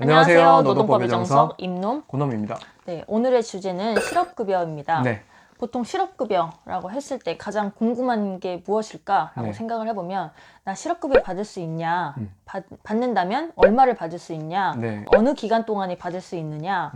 안녕하세요. 노동법의 정석 임놈 고놈입니다. 네, 오늘의 주제는 실업급여입니다. 네. 보통 실업급여라고 했을 때 가장 궁금한 게 무엇일까라고 네. 생각을 해보면 나 실업급여 받을 수 있냐, 받는다면 얼마를 받을 수 있냐, 네. 어느 기간 동안에 받을 수 있느냐,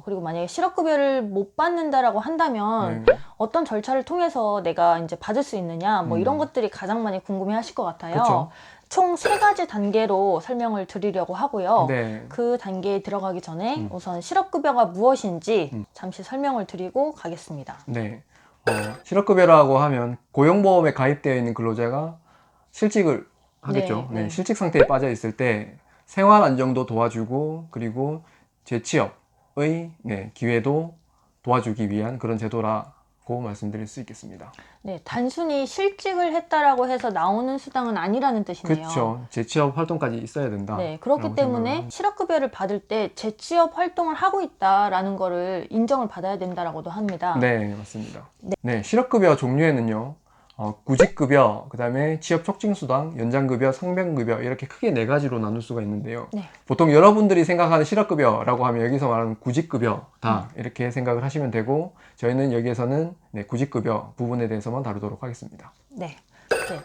그리고 만약에 실업급여를 못 받는다라고 한다면 네. 어떤 절차를 통해서 내가 이제 받을 수 있느냐, 뭐 이런 것들이 가장 많이 궁금해하실 것 같아요. 그쵸. 총 3가지 단계로 설명을 드리려고 하고요. 네. 그 단계에 들어가기 전에 우선 실업급여가 무엇인지 잠시 설명을 드리고 가겠습니다. 네. 실업급여라고 하면 고용보험에 가입되어 있는 근로자가 실직을 하겠죠. 네. 실직 상태에 빠져 있을 때 생활 안정도 도와주고 그리고 재취업의 기회도 도와주기 위한 그런 제도라고 말씀드릴 수 있겠습니다. 네, 단순히 실직을 했다라고 해서 나오는 수당은 아니라는 뜻이네요. 그렇죠. 재취업 활동까지 있어야 된다. 네, 그렇기 때문에 실업급여를 받을 때 재취업 활동을 하고 있다라는 거를 인정을 받아야 된다라고도 합니다. 네, 맞습니다. 네, 실업급여 종류에는요. 구직급여, 그 다음에 취업촉진수당, 연장급여, 상병급여 이렇게 크게 4가지로 나눌 수가 있는데요. 네. 보통 여러분들이 생각하는 실업급여라고 하면 여기서 말하는 구직급여다 이렇게 생각을 하시면 되고 저희는 여기에서는 구직급여 부분에 대해서만 다루도록 하겠습니다. 네,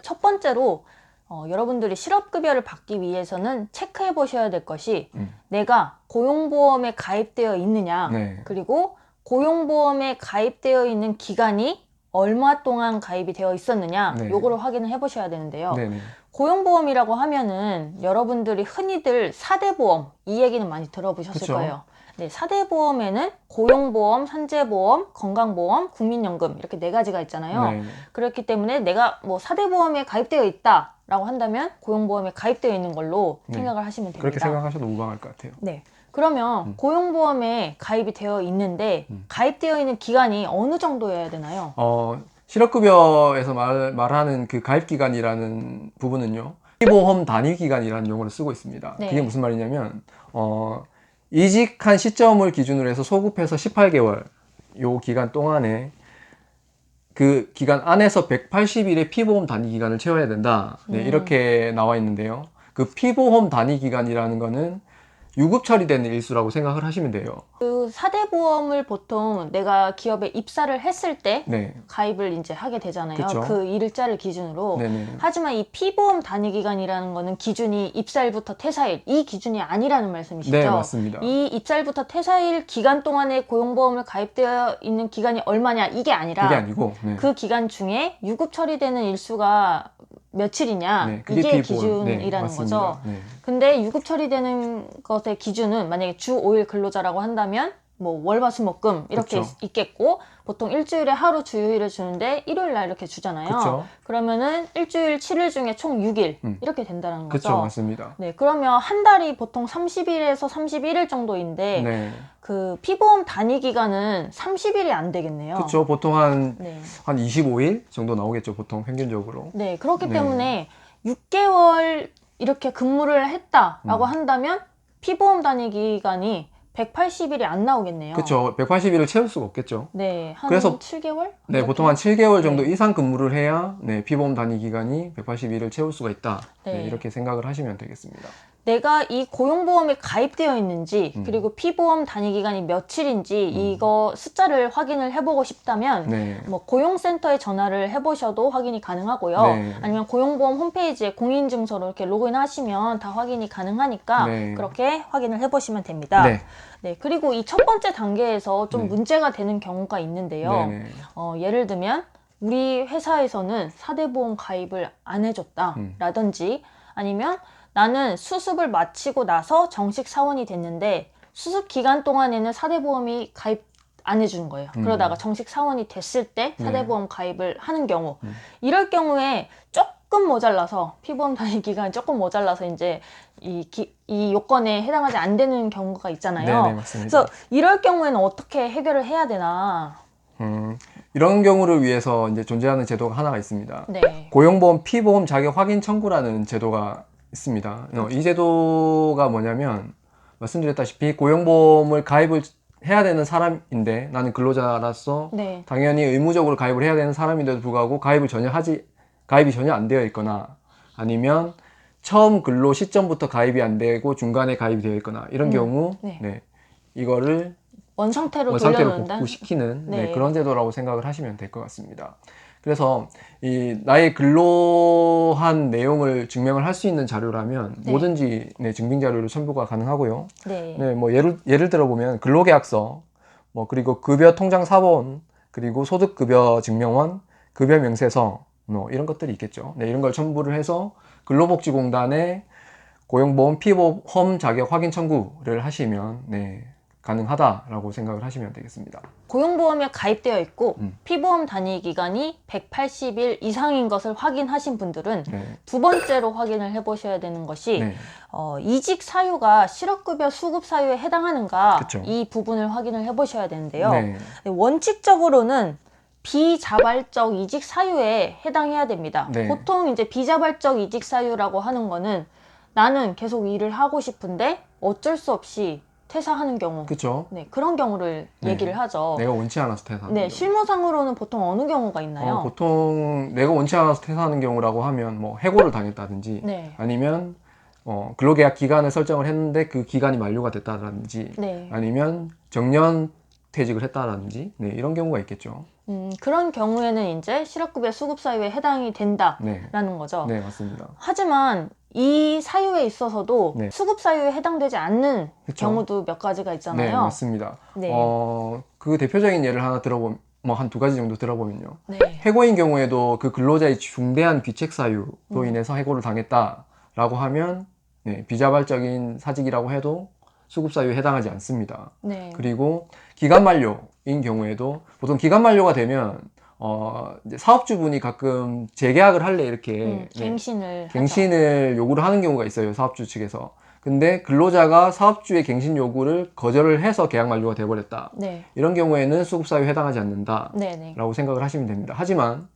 첫 번째로 여러분들이 실업급여를 받기 위해서는 체크해 보셔야 될 것이 내가 고용보험에 가입되어 있느냐, 네. 그리고 고용보험에 가입되어 있는 기간이 얼마 동안 가입이 되어 있었느냐, 네. 요거를 확인을 해 보셔야 되는데요. 네네. 고용보험이라고 하면은 여러분들이 흔히들 4대 보험, 이 얘기는 많이 들어보셨을 그쵸. 거예요. 네, 4대 보험에는 고용보험, 산재보험, 건강보험, 국민연금 이렇게 4가지가 있잖아요. 네네. 그렇기 때문에 내가 뭐 4대 보험에 가입되어 있다라고 한다면 고용보험에 가입되어 있는 걸로 생각을 하시면 됩니다. 그렇게 생각하셔도 무방할 것 같아요. 네. 그러면 고용보험에 가입이 되어 있는데 가입되어 있는 기간이 어느 정도여야 되나요? 실업급여에서 말하는 그 가입기간이라는 부분은요. 피보험 단위기간이라는 용어를 쓰고 있습니다. 네. 그게 무슨 말이냐면 이직한 시점을 기준으로 해서 소급해서 18개월 요 기간 동안에 그 기간 안에서 180일의 피보험 단위기간을 채워야 된다. 네, 이렇게 나와 있는데요. 그 피보험 단위기간이라는 거는 유급 처리되는 일수라고 생각을 하시면 돼요. 그 4대 보험을 보통 내가 기업에 입사를 했을 때 네. 가입을 이제 하게 되잖아요. 그쵸. 그 일자를 기준으로. 네네. 하지만 이 피보험 단위 기간이라는 거는 기준이 입사일부터 퇴사일 이 기준이 아니라는 말씀이시죠? 네, 맞습니다. 이 입사일부터 퇴사일 기간 동안에 고용보험을 가입되어 있는 기간이 얼마냐 이게 아니라 그게 아니고 그 기간 중에 유급 처리되는 일수가 며칠이냐 네, 그게 이게 피보험. 기준이라는 맞습니다. 거죠. 네. 근데 유급 처리되는 것의 기준은 만약에 주 5일 근로자라고 한다면 뭐 월화수목금 이렇게 그쵸. 있겠고 보통 일주일에 하루 주휴일을 주는데 일요일 날 이렇게 주잖아요. 그쵸. 그러면은 일주일 7일 중에 총 6일 이렇게 된다는 거죠. 그렇죠, 맞습니다. 네, 그러면 한 달이 보통 30일에서 31일 정도인데 네. 그 피보험 단위 기간은 30일이 안 되겠네요. 그렇죠. 보통 한 네. 25일 정도 나오겠죠, 보통 평균적으로. 네, 그렇기 네. 때문에 6개월 이렇게 근무를 했다라고 한다면 피보험 단위 기간이 180일이 안 나오겠네요. 그렇죠. 180일을 채울 수가 없겠죠. 네, 한 그래서 7개월? 네, 보통 한 7개월 정도 이상 근무를 해야 피보험 단위 기간이 180일을 채울 수가 있다. 네. 이렇게 생각을 하시면 되겠습니다. 내가 이 고용보험에 가입되어 있는지 그리고 피보험 단위 기간이 며칠인지 이거 숫자를 확인을 해보고 싶다면 네. 뭐 고용센터에 전화를 해보셔도 확인이 가능하고요. 네. 아니면 고용보험 홈페이지에 공인증서로 이렇게 로그인하시면 다 확인이 가능하니까 네. 그렇게 확인을 해보시면 됩니다. 네. 네, 그리고 이 첫 번째 단계에서 좀 네. 문제가 되는 경우가 있는데요. 네네. 예를 들면 우리 회사에서는 4대 보험 가입을 안 해줬다라든지 아니면 나는 수습을 마치고 나서 정식 사원이 됐는데 수습 기간 동안에는 4대 보험이 가입 안 해주는 거예요. 그러다가 정식 사원이 됐을 때 4대 보험 가입을 하는 경우 이럴 경우에 조금 모자라서 피보험 단위 기간이 조금 모자라서 이제 이 요건에 해당하지 안 되는 경우가 있잖아요. 네네, 맞습니다. 그래서 이럴 경우에는 어떻게 해결을 해야 되나? 이런 경우를 위해서 이제 존재하는 제도가 하나가 있습니다. 네. 고용보험 피보험 자격 확인 청구라는 제도가 있습니다. 이 제도가 뭐냐면 말씀드렸다시피 고용보험을 가입을 해야 되는 사람인데 나는 근로자라서 네. 당연히 의무적으로 가입을 해야 되는 사람인데도 불구하고 가입이 전혀 안 되어 있거나 아니면 처음 근로 시점부터 가입이 안 되고 중간에 가입이 되어 있거나 이런 경우 네. 네, 이거를 원상태로 원상태로 돌려놓는다. 복구시키는 네, 네. 그런 제도라고 생각을 하시면 될 것 같습니다. 그래서 이 나의 근로한 내용을 증명을 할 수 있는 자료라면 네. 뭐든지 네, 증빙 자료로 첨부가 가능하고요. 네. 네, 뭐 예를 들어 보면 근로계약서, 뭐 그리고 급여 통장 사본, 그리고 소득급여 증명원, 급여 명세서, 뭐 이런 것들이 있겠죠. 네, 이런 걸 첨부를 해서 근로복지공단에 고용보험 피보험 자격 확인 청구를 하시면 네, 가능하다라고 생각을 하시면 되겠습니다. 고용보험에 가입되어 있고 피보험 단위 기간이 180일 이상인 것을 확인하신 분들은 네. 두 번째로 확인을 해보셔야 되는 것이 네. 이직 사유가 실업급여 수급 사유에 해당하는가 그쵸. 이 부분을 확인을 해보셔야 되는데요. 네. 원칙적으로는 비자발적 이직 사유에 해당해야 됩니다. 네. 보통 이제 비자발적 이직 사유라고 하는 거는 나는 계속 일을 하고 싶은데 어쩔 수 없이 퇴사하는 경우, 그쵸. 네, 그런 경우를 네. 얘기를 하죠. 내가 원치 않아서 퇴사하는 네, 경우. 실무상으로는 보통 어느 경우가 있나요? 보통 내가 원치 않아서 퇴사하는 경우라고 하면 뭐 해고를 당했다든지 네. 아니면 근로계약 기간을 설정을 했는데 그 기간이 만료가 됐다든지 네. 아니면 정년 퇴직을 했다든지 네, 이런 경우가 있겠죠. 그런 경우에는 이제 실업급여 수급 사유에 해당이 된다라는 네. 거죠. 네, 맞습니다. 하지만 이 사유에 있어서도 네. 수급 사유에 해당되지 않는 그쵸. 경우도 몇 가지가 네, 있잖아요. 맞습니다. 네. 그 대표적인 예를 하나 들어보면 뭐 한 두 가지 정도 들어보면요. 네. 해고인 경우에도 그 근로자의 중대한 귀책 사유로 인해서 해고를 당했다라고 하면 네, 비자발적인 사직이라고 해도 수급 사유에 해당하지 않습니다. 네. 그리고 기간 만료인 경우에도 보통 기간 만료가 되면 이제 사업주분이 가끔 재계약을 할래 이렇게 네, 갱신을 하죠. 갱신을 요구를 하는 경우가 있어요, 사업주 측에서. 근데 근로자가 사업주의 갱신 요구를 거절을 해서 계약 만료가 돼버렸다. 네. 이런 경우에는 수급 사유에 해당하지 않는다라고 네네. 생각을 하시면 됩니다. 하지만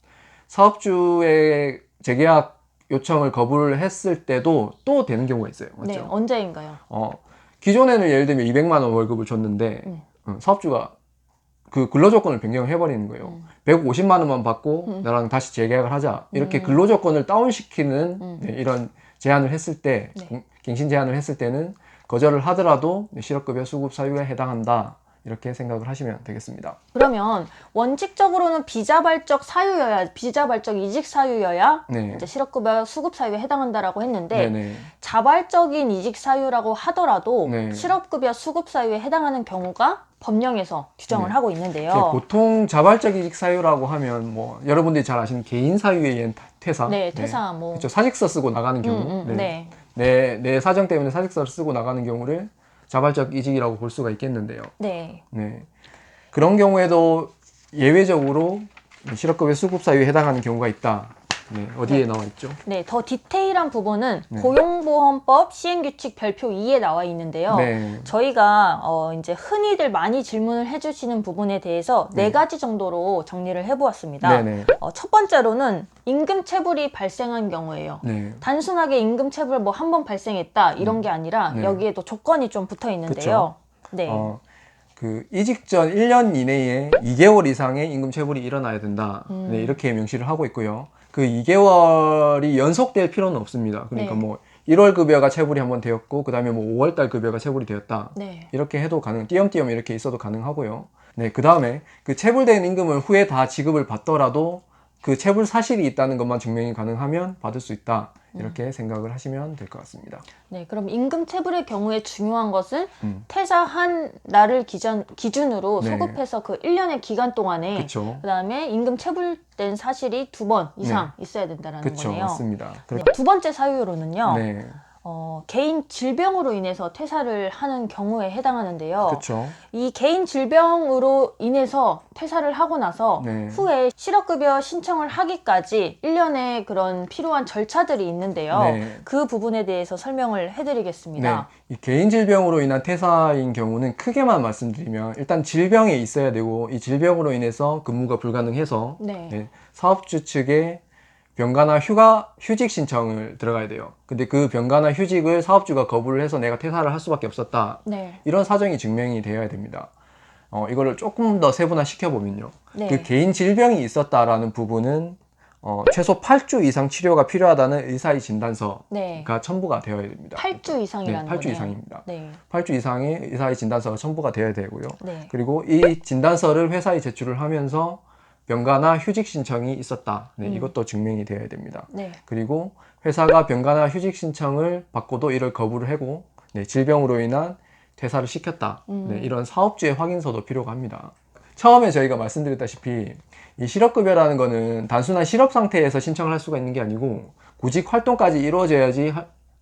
사업주의 재계약 요청을 거부를 했을 때도 또 되는 경우가 있어요. 맞죠? 네. 언제인가요? 기존에는 예를 들면 200만 원 월급을 줬는데 사업주가 그 근로조건을 변경해버리는 거예요. 150만 원만 받고 나랑 다시 재계약을 하자. 이렇게 근로조건을 다운시키는 네, 이런 제안을 했을 때, 네. 갱신 제안을 했을 때는 거절을 하더라도 실업급여 수급 사유에 해당한다. 이렇게 생각을 하시면 되겠습니다. 그러면 원칙적으로는 비자발적 사유여야, 비자발적 이직 사유여야 네. 이제 실업급여 수급 사유에 해당한다라고 했는데 네네. 자발적인 이직 사유라고 하더라도 네. 실업급여 수급 사유에 해당하는 경우가 법령에서 규정을 네. 하고 이제 있는데요. 보통 자발적 이직 사유라고 하면 뭐 여러분들이 잘 아시는 개인 사유에 의한 퇴사. 네, 퇴사 뭐. 그렇죠. 사직서 쓰고 나가는 경우. 네. 내 사정 때문에 사직서를 쓰고 나가는 경우를 자발적 이직이라고 볼 수가 있겠는데요. 네. 네. 그런 경우에도 예외적으로 실업급여 수급 사유에 해당하는 경우가 있다. 네. 어디에 나와 있죠? 네, 더 디테일한 부분은 네. 고용보험법 시행규칙 별표 2에 나와 있는데요. 네. 저희가 이제 흔히들 많이 질문을 해주시는 부분에 대해서 네 가지 정도로 정리를 해보았습니다. 네네. 첫 번째로는 임금체불이 발생한 경우예요. 네. 단순하게 임금체불 뭐 한 번 발생했다 이런 게 아니라 네. 여기에도 조건이 좀 붙어 있는데요. 네. 그 이직 전 1년 이내에 2개월 이상의 임금 체불이 일어나야 된다. 네, 이렇게 명시를 하고 있고요. 그 2개월이 연속될 필요는 없습니다. 그러니까 네. 뭐 1월 급여가 체불이 한번 되었고 그다음에 뭐 5월 달 급여가 체불이 되었다. 네. 이렇게 해도 띄엄띄엄 이렇게 있어도 가능하고요. 네, 그다음에 그 체불된 임금을 후에 다 지급을 받더라도 그 체불 사실이 있다는 것만 증명이 가능하면 받을 수 있다. 이렇게 생각을 하시면 될 것 같습니다. 네, 그럼 임금체불의 경우에 중요한 것은 퇴사한 날을 기준으로 네. 소급해서 그 1년의 기간 동안에 그쵸. 그다음에 임금체불된 사실이 2번 이상 있어야 된다는 그쵸, 거네요. 맞습니다. 네, 두 번째 사유로는요. 네, 개인 질병으로 인해서 퇴사를 하는 경우에 해당하는데요. 그쵸. 이 개인 질병으로 인해서 퇴사를 하고 나서 네. 후에 실업급여 신청을 하기까지 1년의 그런 필요한 절차들이 있는데요. 네. 그 부분에 대해서 설명을 네, 해드리겠습니다. 이 개인 질병으로 인한 퇴사인 경우는 크게만 말씀드리면 일단 질병이 있어야 되고 이 질병으로 인해서 근무가 불가능해서 네. 네, 사업주 측에 병가나 휴직 신청을 들어가야 돼요. 근데 그 병가나 휴직을 사업주가 거부를 해서 내가 퇴사를 할 수밖에 없었다. 네. 이런 사정이 증명이 되어야 됩니다. 이거를 조금 더 세분화 시켜보면요. 네. 그 개인 질병이 있었다라는 부분은 최소 8주 이상 치료가 필요하다는 의사의 진단서가 네. 첨부가 되어야 됩니다. 8주 이상이라는 네, 8주 거네요. 이상입니다. 네. 8주 이상의 의사의 진단서가 첨부가 되어야 되고요. 네. 그리고 이 진단서를 회사에 제출을 하면서 병가나 휴직 신청이 있었다. 네, 이것도 증명이 되어야 됩니다. 네. 그리고 회사가 병가나 휴직 신청을 받고도 이를 거부를 하고 네, 질병으로 인한 퇴사를 시켰다. 네, 이런 사업주의 확인서도 필요가 합니다. 처음에 저희가 말씀드렸다시피 이 실업급여라는 거는 단순한 실업 상태에서 신청을 할 수가 있는 게 아니고 구직 활동까지 이루어져야지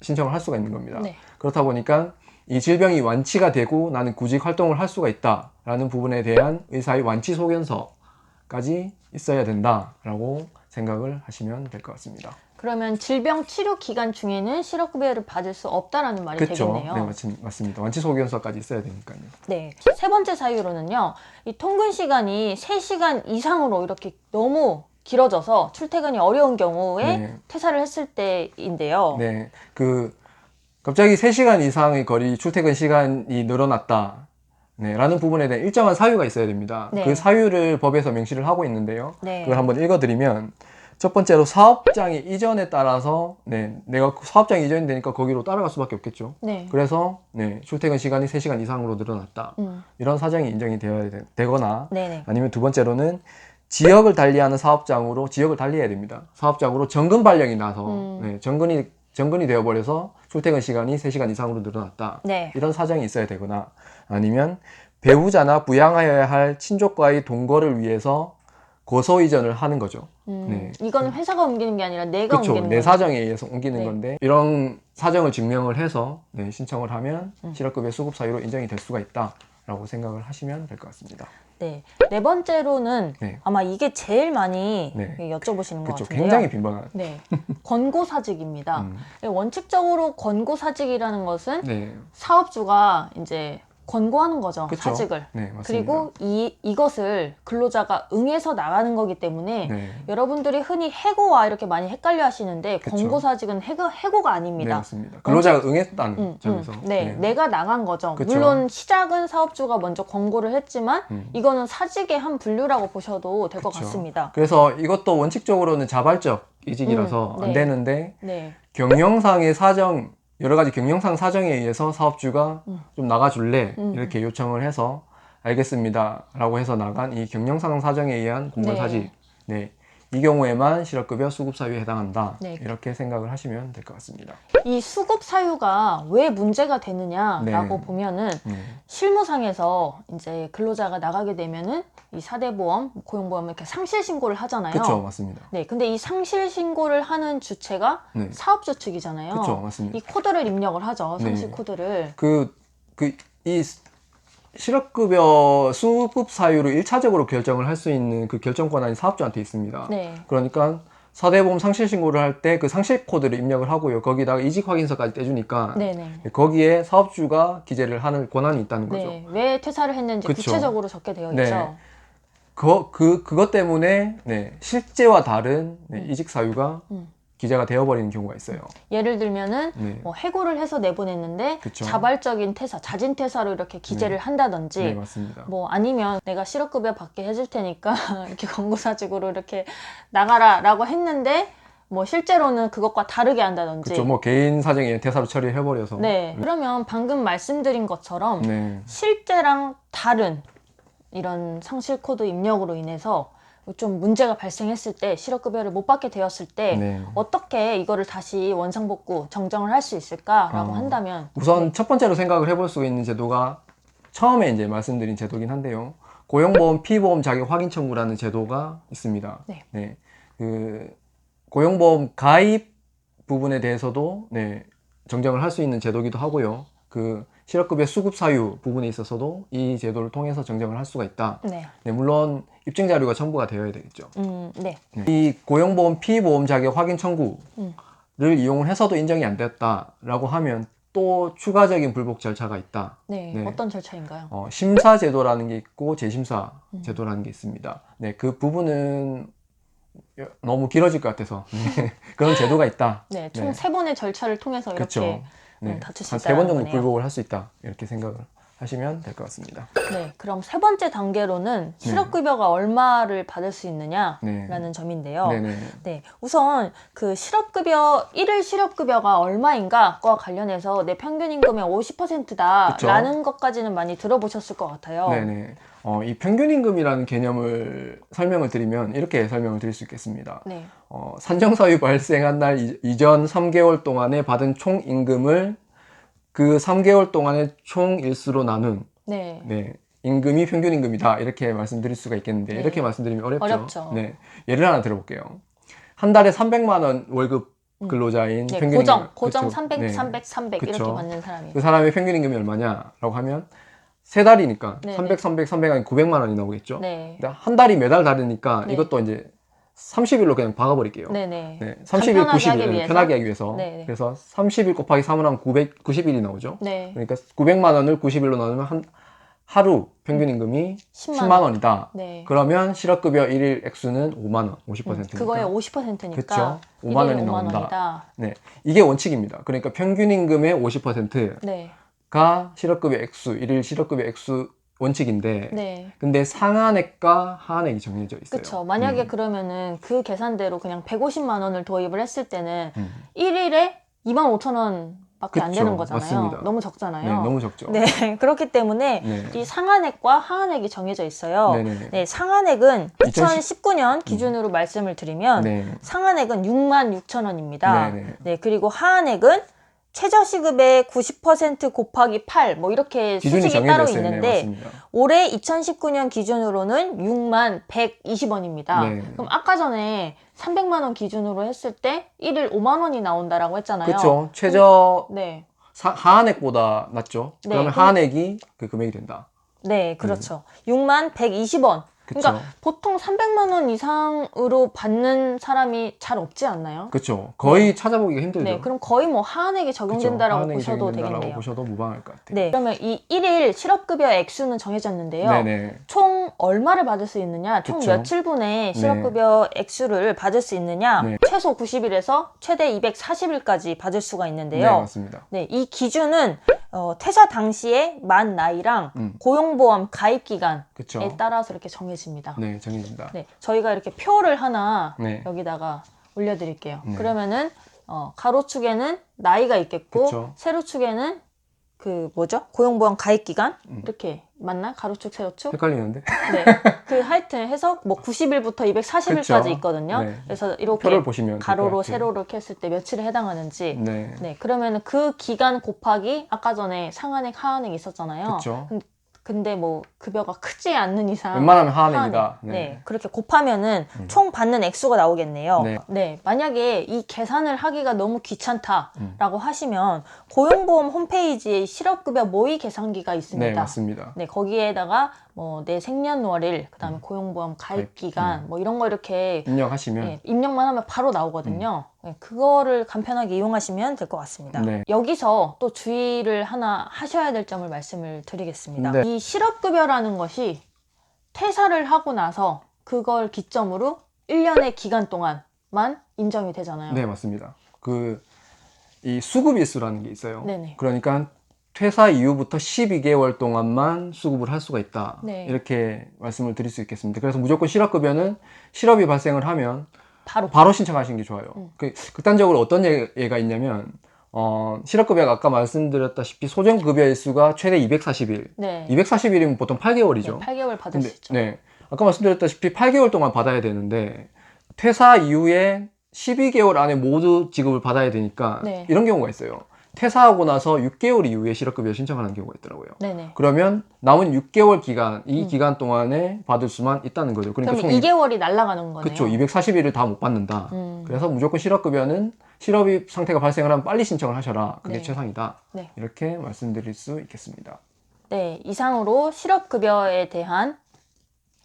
신청을 할 수가 있는 겁니다. 네. 그렇다 보니까 이 질병이 완치가 되고 나는 구직 활동을 할 수가 있다라는 부분에 대한 의사의 완치 소견서까지 있어야 된다라고 생각을 하시면 될 것 같습니다. 그러면 질병 치료 기간 중에는 실업급여를 받을 수 없다라는 말이 그렇죠. 되겠네요. 네, 맞습니다. 완치 소견서까지 있어야 되니까요. 네. 세 번째 사유로는요. 이 통근 시간이 3시간 이상으로 이렇게 너무 길어져서 출퇴근이 어려운 경우에 네. 퇴사를 했을 때인데요. 네, 갑자기 3시간 이상의 거리 출퇴근 시간이 늘어났다. 네, 라는 부분에 대한 일정한 사유가 있어야 됩니다. 네. 그 사유를 법에서 명시를 하고 있는데요. 네. 그걸 한번 읽어드리면 첫 번째로 사업장의 이전에 따라서 내가 사업장이 이전이 되니까 거기로 따라갈 수밖에 없겠죠. 네. 그래서 출퇴근 시간이 3시간 이상으로 늘어났다. 이런 사정이 인정이 되거나 네네. 아니면 두 번째로는 지역을 달리하는 사업장으로 지역을 달리해야 됩니다. 사업장으로 정근 발령이 나서 정근이 되어버려서 출퇴근 시간이 3시간 이상으로 늘어났다. 네. 이런 사정이 있어야 되거나 아니면 배우자나 부양하여야 할 친족과의 동거를 위해서 고소 이전을 하는 거죠. 네. 이거는 회사가 옮기는 게 아니라 내가 그렇죠. 옮기는 내 거죠. 사정에 의해서 옮기는 네. 건데 이런 사정을 증명을 해서 신청을 하면 실업급여 수급 사유로 인정이 될 수가 있다라고 생각을 하시면 될 것 같습니다. 네. 네 번째로는 네. 아마 이게 제일 많이 네. 여쭤보시는 것 그렇죠. 같은데요. 굉장히 빈번한. 네. 권고사직입니다. 원칙적으로 권고사직이라는 것은 네. 사업주가 이제 권고하는 거죠. 그쵸? 사직을. 네, 맞습니다. 그리고 이것을 근로자가 응해서 나가는 거기 때문에 네. 여러분들이 흔히 해고와 이렇게 많이 헷갈려 하시는데 그쵸? 권고사직은 해고가 네, 아닙니다. 맞습니다. 근로자가 응했다는 점에서. 네, 내가 나간 거죠. 그쵸? 물론 시작은 사업주가 먼저 권고를 했지만 이거는 사직의 한 분류라고 보셔도 될 것 그쵸. 같습니다. 그래서 이것도 원칙적으로는 자발적 이직이라서 네. 안 되는데 네, 경영상의 사정, 여러 가지 경영상 사정에 의해서 사업주가 좀 나가줄래? 이렇게 요청을 해서 알겠습니다. 라고 해서 나간 이 경영상 사정에 의한 공무원사직. 네. 이 경우에만 실업급여 수급 사유에 해당한다. 네. 이렇게 생각을 하시면 될 것 같습니다. 이 수급 사유가 왜 문제가 되느냐라고 네. 보면은 실무상에서 이제 근로자가 나가게 되면은 이 사대보험, 고용보험 이렇게 상실 신고를 하잖아요. 그렇죠, 맞습니다. 네, 근데 이 상실 신고를 하는 주체가 네. 사업주 측이잖아요. 그렇죠, 맞습니다. 이 코드를 입력을 하죠. 상실 네. 코드를. 이 실업급여 수급 사유를 1차적으로 결정을 할 수 있는 그 결정 권한이 사업주한테 있습니다. 네. 그러니까 사대보험 상실 신고를 할 때 그 상실 코드를 입력을 하고요. 거기다가 이직 확인서까지 떼주니까 네네. 거기에 사업주가 기재를 하는 권한이 있다는 거죠. 네. 왜 퇴사를 했는지 그쵸. 구체적으로 적게 되어 네. 있죠. 그것 때문에 실제와 다른 이직 사유가 기재가 되어버리는 경우가 있어요. 예를 들면은 네. 뭐 해고를 해서 내보냈는데 그쵸. 자발적인 퇴사, 자진 퇴사로 이렇게 기재를 한다든지 네, 맞습니다. 뭐 아니면 내가 실업급여 받게 해줄 테니까 이렇게 권고사직으로 이렇게 나가라라고 했는데 뭐 실제로는 그것과 다르게 한다든지. 그렇죠. 뭐 개인 사정에 대사로 처리해버려서. 네. 그러면 방금 말씀드린 것처럼 네. 실제랑 다른 이런 상실 코드 입력으로 인해서 좀 문제가 발생했을 때 실업급여를 못 받게 되었을 때 네. 어떻게 이거를 다시 원상복구 정정을 할 수 있을까라고 한다면 우선 첫 번째로 생각을 해볼 수 있는 제도가 처음에 이제 말씀드린 제도긴 한데요. 고용보험 피보험 자격 확인 청구라는 제도가 있습니다. 네. 그 고용보험 가입 부분에 대해서도 정정을 할 수 있는 제도기도 하고요. 그 실업급여 수급 사유 부분에 있어서도 이 제도를 통해서 정정을 할 수가 있다. 네. 물론 입증 자료가 첨부가 되어야 되겠죠. 네. 이 고용보험 피보험 자격 확인 청구를 이용을 해서도 인정이 안 됐다라고 하면 또 추가적인 불복 절차가 있다. 네. 네. 어떤 절차인가요? 심사 제도라는 게 있고 재심사 제도라는 게 있습니다. 네, 그 부분은 너무 길어질 것 같아서 그런 제도가 있다. 네. 총 3번의 절차를 통해서 이렇게 그렇죠. 다툴 수 한 있다는 3번 정도 거네요. 불복을 할 수 있다. 이렇게 생각을 하시면 될 것 같습니다. 네, 그럼 세 번째 단계로는 실업급여가 얼마를 받을 수 있느냐라는 점인데요. 네네. 네, 우선 그 실업급여, 일일 실업급여가 얼마인가와 관련해서 내 평균 임금의 50%다라는 것까지는 많이 들어보셨을 것 같아요. 네네. 이 평균임금이라는 개념을 설명을 드리면 이렇게 설명을 드릴 수 있겠습니다. 네. 산정사유 발생한 날 이전 3개월 동안에 받은 총 임금을 그 3개월 동안의 총 일수로 나눈 네. 임금이 평균임금이다. 이렇게 말씀드릴 수가 있겠는데 네. 이렇게 말씀드리면 어렵죠. 어렵죠. 네. 예를 하나 들어볼게요. 한 달에 300만 원 월급 근로자인 네, 평균임금 고정 그쵸? 300, 네. 300 이렇게 그쵸. 받는 사람이. 그 사람의 평균임금이 얼마냐라고 하면 세 달이니까 네네. 300, 300 하면 900만 원이 나오겠죠. 네. 근데 한 달이 매달 다르니까 네. 이것도 이제 30일로 그냥 박아버릴게요. 네네. 네, 30일, 간편하게 90일 하기 위해서? 편하게 하기 위해서. 네네. 그래서 30일 곱하기 3을 하면 990일이 나오죠. 네. 그러니까 900만 원을 90일로 나누면 하루 평균임금이 10만 원이다. 네. 그러면 실업급여 일일 액수는 5만 원, 50%니까. 그거의 50%니까 그쵸. 5만 원이 5만 나온다. 원이다. 네, 이게 원칙입니다. 그러니까 평균임금의 50%가 네. 실업급여 액수, 일일 실업급여 액수 원칙인데, 네. 근데 상한액과 하한액이 정해져 있어요. 그렇죠. 만약에 그러면은 그 계산대로 그냥 150만 원을 도입을 했을 때는 음. 1일에 25,000원밖에 안 그쵸. 되는 거잖아요. 맞습니다. 너무 적잖아요. 네, 너무 적죠. 네, 그렇기 때문에 네. 이 상한액과 하한액이 정해져 있어요. 네네. 네, 상한액은 2010 2019년 기준으로 말씀을 드리면 네. 상한액은 66,000원입니다. 네네. 네, 그리고 하한액은 최저시급의 90% 곱하기 8, 뭐 이렇게 기준이 수식이 따로 정해져 있어요. 있는데 네, 맞습니다. 올해 2019년 기준으로는 6만 120원입니다. 네. 그럼 아까 전에 300만 원 기준으로 했을 때 1일 5만 원이 나온다라고 했잖아요. 그렇죠. 최저 네. 하한액보다 낮죠. 네, 그러면 하한액이 그 금액이 된다. 네, 그렇죠. 6만 120원. 그러니까 그쵸. 보통 300만 원 이상으로 받는 사람이 잘 없지 않나요? 그렇죠. 거의 찾아보기가 힘들죠. 네, 그럼 거의 뭐 하한액이 그쵸. 적용된다라고 하한액이 보셔도 적용된다라고 되겠네요. 보셔도 무방할 것 같아요. 네, 그러면 이 1일 실업급여 액수는 정해졌는데요. 네네. 총 얼마를 받을 수 있느냐, 총 그쵸. 며칠분의 실업급여 액수를 받을 수 있느냐, 네. 최소 90일에서 최대 240일까지 받을 수가 네, 있는데요. 맞습니다. 네, 이 기준은 퇴사 당시의 만 나이랑 고용보험 가입 기간에 그쵸. 따라서 이렇게 정해집니다. 네, 정해진다. 네, 저희가 이렇게 표를 하나 네. 여기다가 올려드릴게요. 네. 그러면은 가로축에는 나이가 있겠고 그쵸. 세로축에는 그 뭐죠? 고용보험 가입 기간 이렇게 맞나? 가로축 세로축? 헷갈리는데? 네. 그 하여튼 해서 뭐 90일부터 240일까지 그쵸. 있거든요. 네. 그래서 이렇게 표를 보시면 될것 가로로 같아요. 세로로 이렇게 했을 때 며칠에 해당하는지 네. 네, 그러면은 그 기간 곱하기 아까 전에 상한액, 하한액 있었잖아요. 그쵸. 근데 뭐 급여가 크지 않는 이상 웬만하면 하한액이다. 네. 그렇게 곱하면은 총 받는 액수가 나오겠네요. 네. 네. 만약에 이 계산을 하기가 너무 귀찮다라고 하시면 고용보험 홈페이지에 실업급여 모의 계산기가 있습니다. 네, 맞습니다. 네, 거기에다가 뭐 내 생년월일, 그다음에 고용보험 가입 기간, 뭐 이런 거 이렇게 입력하시면 네, 입력만 하면 바로 나오거든요. 네, 그거를 간편하게 이용하시면 될 것 같습니다. 네. 여기서 또 주의를 하나 하셔야 될 점을 말씀을 드리겠습니다. 네. 이 실업급여라는 것이 퇴사를 하고 나서 그걸 기점으로 1년의 기간 동안만 인정이 되잖아요. 네, 맞습니다. 이 수급일수라는 게 있어요. 네네. 그러니까 퇴사 이후부터 12개월 동안만 수급을 할 수가 있다. 네. 이렇게 말씀을 드릴 수 있겠습니다. 그래서 무조건 실업급여는 실업이 발생을 하면 바로 신청하시는 게 좋아요. 극단적으로 어떤 예가 있냐면 실업급여가 아까 말씀드렸다시피 소정급여 일수가 최대 240일. 네. 240일이면 보통 8개월이죠. 네, 8개월 받을 수 있죠. 네. 아까 말씀드렸다시피 8개월 동안 받아야 되는데 퇴사 이후에 12개월 안에 모두 지급을 받아야 되니까 네. 이런 경우가 있어요. 퇴사하고 나서 6개월 이후에 실업급여 신청하는 경우가 있더라고요. 네네. 그러면 남은 6개월 기간, 이 기간 동안에 받을 수만 있다는 거죠. 그러니까 그럼 2개월이 날아가는 거네요. 그렇죠. 240일을 다 못 받는다. 그래서 무조건 실업급여는 실업이 상태가 발생을 하면 빨리 신청을 하셔라. 그게 네. 최상이다. 네. 이렇게 말씀드릴 수 있겠습니다. 네, 이상으로 실업급여에 대한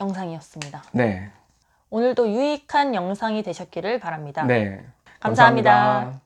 영상이었습니다. 네. 오늘도 유익한 영상이 되셨기를 바랍니다. 네. 감사합니다.